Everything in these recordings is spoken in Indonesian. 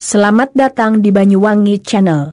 Selamat datang di Banyuwangi Channel.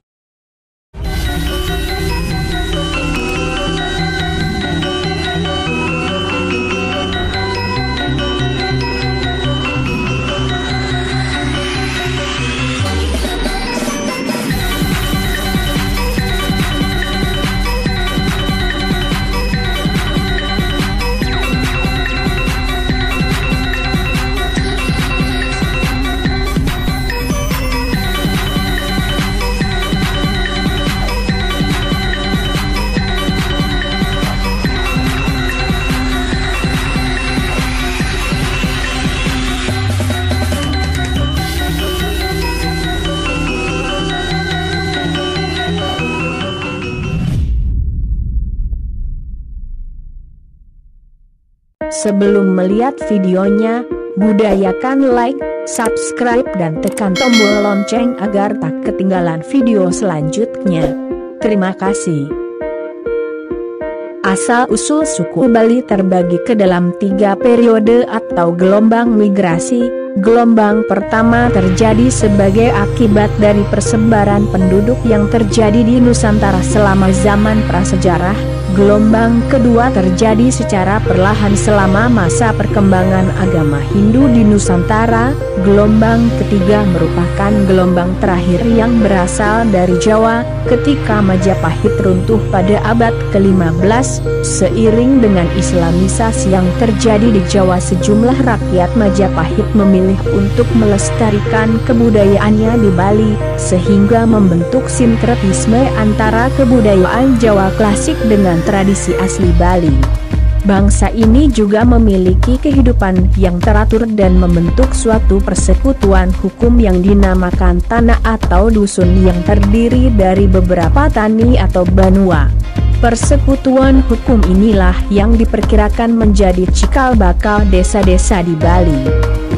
Sebelum melihat videonya, budayakan like, subscribe dan tekan tombol lonceng agar tak ketinggalan video selanjutnya. Terima kasih. Asal-usul suku Bali terbagi ke dalam 3 periode atau gelombang migrasi. Gelombang pertama terjadi sebagai akibat dari persebaran penduduk yang terjadi di Nusantara selama zaman prasejarah. Gelombang kedua terjadi secara perlahan selama masa perkembangan agama Hindu di Nusantara. Gelombang ketiga merupakan gelombang terakhir yang berasal dari Jawa, ketika Majapahit runtuh pada abad ke-15. Seiring dengan Islamisasi yang terjadi di Jawa, sejumlah rakyat Majapahit memilih untuk melestarikan kebudayaannya di Bali, sehingga membentuk sinkretisme antara kebudayaan Jawa klasik dengan tradisi asli Bali. Bangsa ini juga memiliki kehidupan yang teratur dan membentuk suatu persekutuan hukum yang dinamakan tanah atau dusun yang terdiri dari beberapa tani atau banua. Persekutuan hukum inilah yang diperkirakan menjadi cikal bakal desa-desa di Bali.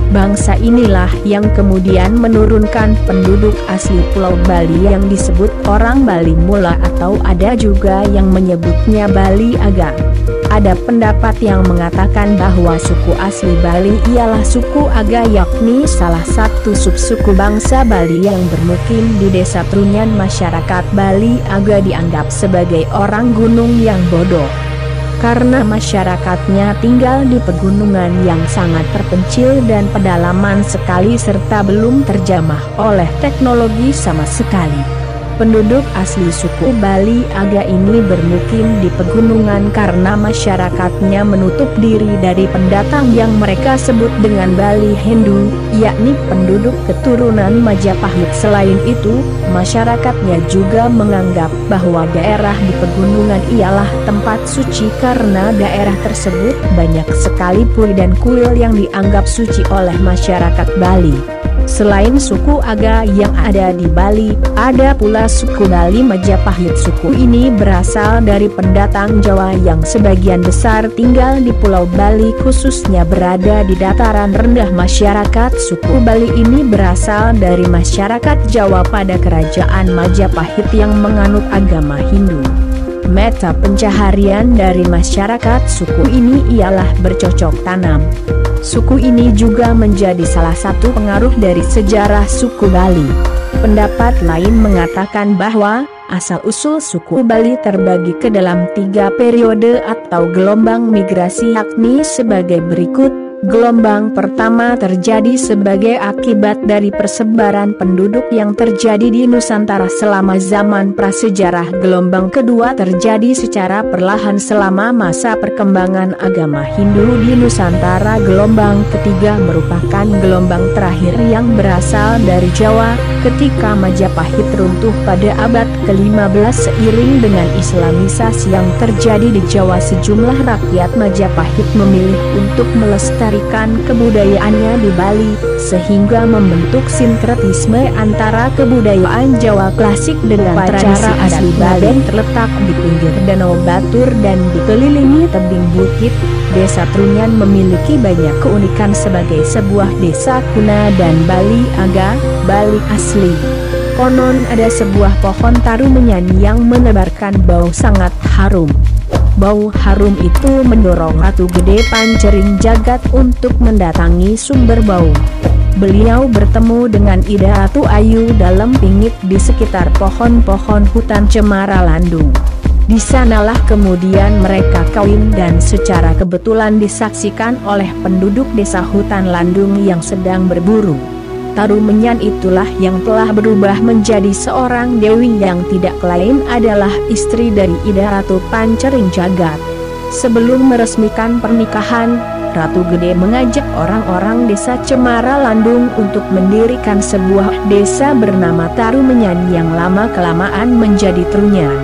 Bangsa inilah yang kemudian menurunkan penduduk asli Pulau Bali yang disebut orang Bali Mula, atau ada juga yang menyebutnya Bali Aga. Ada pendapat yang mengatakan bahwa suku asli Bali ialah suku Aga, yakni salah satu subsuku bangsa Bali yang bermukim di desa Trunyan. Masyarakat Bali Aga dianggap sebagai orang gunung yang bodoh, karena masyarakatnya tinggal di pegunungan yang sangat terpencil dan pedalaman sekali, serta belum terjamah oleh teknologi sama sekali. Penduduk asli suku Bali Aga ini bermukim di pegunungan karena masyarakatnya menutup diri dari pendatang yang mereka sebut dengan Bali Hindu, yakni penduduk keturunan Majapahit. Selain itu, masyarakatnya juga menganggap bahwa daerah di pegunungan ialah tempat suci karena daerah tersebut banyak sekali puri dan kuil yang dianggap suci oleh masyarakat Bali. Selain suku Aga yang ada di Bali, ada pula suku Bali Majapahit. Suku ini berasal dari pendatang Jawa yang sebagian besar tinggal di Pulau Bali, khususnya berada di dataran rendah. Masyarakat suku Bali ini berasal dari masyarakat Jawa pada kerajaan Majapahit yang menganut agama Hindu. Mata pencaharian dari masyarakat suku ini ialah bercocok tanam. Suku ini juga menjadi salah satu pengaruh dari sejarah suku Bali. Pendapat lain mengatakan bahwa asal-usul suku Bali terbagi ke dalam 3 periode atau gelombang migrasi, yakni sebagai berikut. Gelombang pertama terjadi sebagai akibat dari persebaran penduduk yang terjadi di Nusantara selama zaman prasejarah. Gelombang kedua terjadi secara perlahan selama masa perkembangan agama Hindu di Nusantara. Gelombang ketiga merupakan gelombang terakhir yang berasal dari Jawa, ketika Majapahit runtuh pada abad ke-15. Seiring dengan Islamisasi yang terjadi di Jawa, sejumlah rakyat Majapahit memilih untuk melestarikan kebudayaannya di Bali, sehingga membentuk sinkretisme antara kebudayaan Jawa klasik dengan tradisi asli Bali. Terletak di pinggir Danau Batur dan dikelilingi tebing bukit, Desa Trunyan memiliki banyak keunikan sebagai sebuah desa kuna dan Bali Aga, Bali asli. Konon ada sebuah pohon tarumenyan yang menebarkan bau sangat harum. Bau harum itu mendorong Ratu Gede Pancering Jagat untuk mendatangi sumber bau. Beliau bertemu dengan Ida Ratu Ayu dalam pingit di sekitar pohon-pohon hutan Cemara Landung. Di sanalah kemudian mereka kawin dan secara kebetulan disaksikan oleh penduduk desa hutan Landung yang sedang berburu. Tarumenyan itulah yang telah berubah menjadi seorang dewi yang tidak lain adalah istri dari Ida Ratu Pancering Jagat. Sebelum meresmikan pernikahan, Ratu Gede mengajak orang-orang desa Cemara Landung untuk mendirikan sebuah desa bernama Tarumenyan yang lama-kelamaan menjadi Trunyan.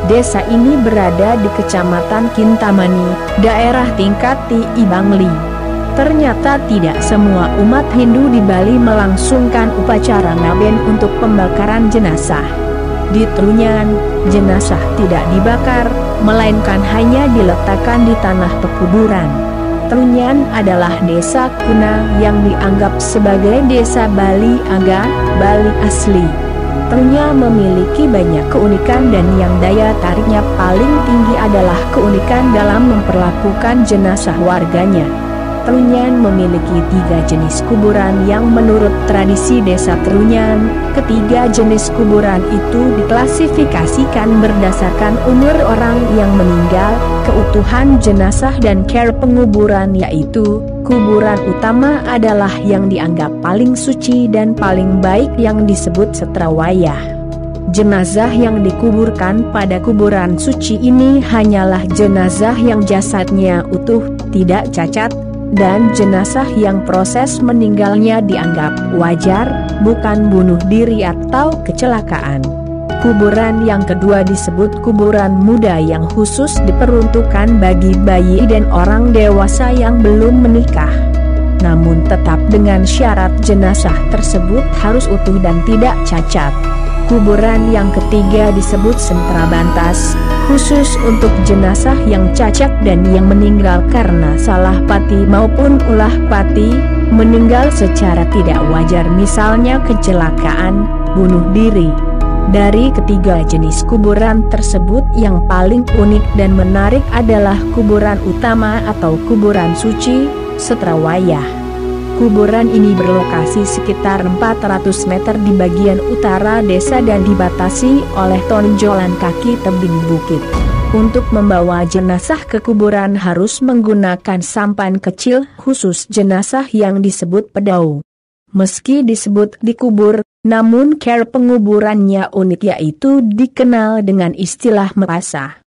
Desa ini berada di Kecamatan Kintamani, daerah Tingkat Ti Bangli. Ternyata tidak semua umat Hindu di Bali melangsungkan upacara ngaben untuk pembakaran jenazah. Di Trunyan, jenazah tidak dibakar, melainkan hanya diletakkan di tanah pekuburan. Trunyan adalah desa kuna yang dianggap sebagai desa Bali Aga, Bali asli. Trunyan memiliki banyak keunikan dan yang daya tariknya paling tinggi adalah keunikan dalam memperlakukan jenazah warganya. Trunyan memiliki 3 jenis kuburan yang menurut tradisi desa Trunyan, ketiga jenis kuburan itu diklasifikasikan berdasarkan umur orang yang meninggal, keutuhan jenazah dan care penguburan, yaitu kuburan utama adalah yang dianggap paling suci dan paling baik yang disebut Setrawayah. Jenazah yang dikuburkan pada kuburan suci ini hanyalah jenazah yang jasadnya utuh, tidak cacat, dan jenazah yang proses meninggalnya dianggap wajar, bukan bunuh diri atau kecelakaan. Kuburan yang kedua disebut kuburan muda yang khusus diperuntukkan bagi bayi dan orang dewasa yang belum menikah. Namun tetap dengan syarat jenazah tersebut harus utuh dan tidak cacat. Kuburan yang ketiga disebut sentra bantas, khusus untuk jenazah yang cacat dan yang meninggal karena salah pati maupun ulah pati, meninggal secara tidak wajar misalnya kecelakaan, bunuh diri. Dari ketiga jenis kuburan tersebut yang paling unik dan menarik adalah kuburan utama atau kuburan suci, Setrawayah. Kuburan ini berlokasi sekitar 400 meter di bagian utara desa dan dibatasi oleh tonjolan kaki tebing bukit. Untuk membawa jenazah ke kuburan harus menggunakan sampan kecil khusus jenazah yang disebut pedau. Meski disebut dikubur, namun care penguburannya unik, yaitu dikenal dengan istilah mepasah.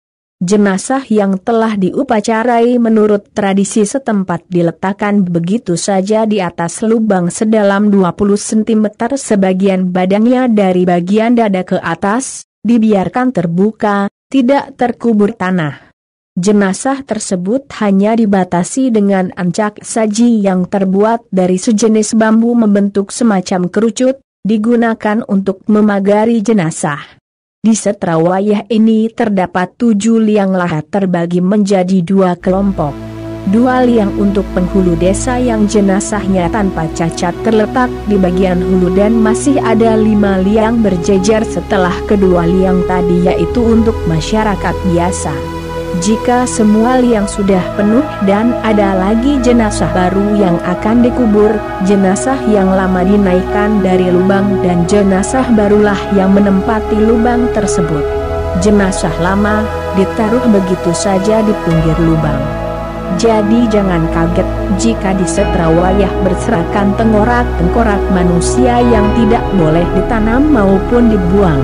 Jenazah yang telah diupacarai menurut tradisi setempat diletakkan begitu saja di atas lubang sedalam 20 cm, sebagian badannya dari bagian dada ke atas, dibiarkan terbuka, tidak terkubur tanah. Jenazah tersebut hanya dibatasi dengan ancak saji yang terbuat dari sejenis bambu membentuk semacam kerucut, digunakan untuk memagari jenazah. Di Setrawayah ini terdapat 7 liang lahat terbagi menjadi 2 kelompok. 2 liang untuk penghulu desa yang jenazahnya tanpa cacat terletak di bagian hulu dan masih ada 5 liang berjejer setelah kedua liang tadi, yaitu untuk masyarakat biasa. Jika semua liang sudah penuh dan ada lagi jenazah baru yang akan dikubur, jenazah yang lama dinaikkan dari lubang dan jenazah barulah yang menempati lubang tersebut. Jenazah lama ditaruh begitu saja di pinggir lubang. Jadi jangan kaget jika di Setrawayah berserakan tengkorak-tengkorak manusia yang tidak boleh ditanam maupun dibuang.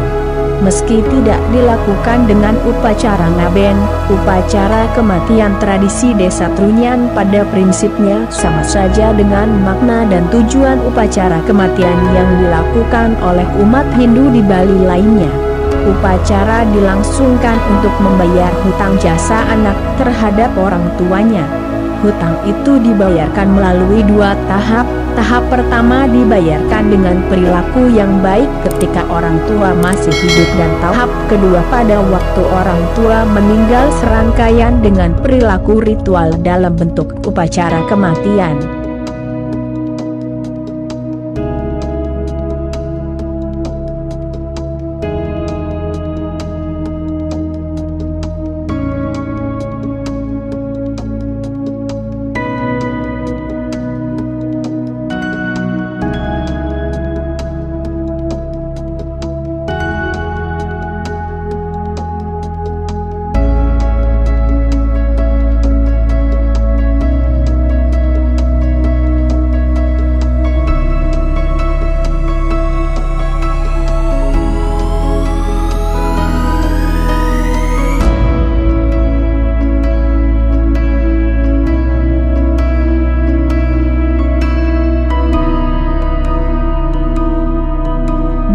Meski tidak dilakukan dengan upacara ngaben, upacara kematian tradisi desa Trunyan pada prinsipnya sama saja dengan makna dan tujuan upacara kematian yang dilakukan oleh umat Hindu di Bali lainnya. Upacara dilangsungkan untuk membayar hutang jasa anak terhadap orang tuanya. Hutang itu dibayarkan melalui 2 tahap. Tahap pertama dibayarkan dengan perilaku yang baik ketika orang tua masih hidup, dan tahap kedua pada waktu orang tua meninggal, serangkaian dengan perilaku ritual dalam bentuk upacara kematian.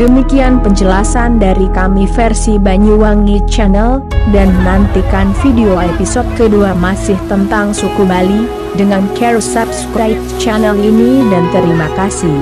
Demikian penjelasan dari kami versi Banyuwangi Channel, dan nantikan video episode kedua masih tentang suku Bali, dengan care subscribe channel ini dan terima kasih.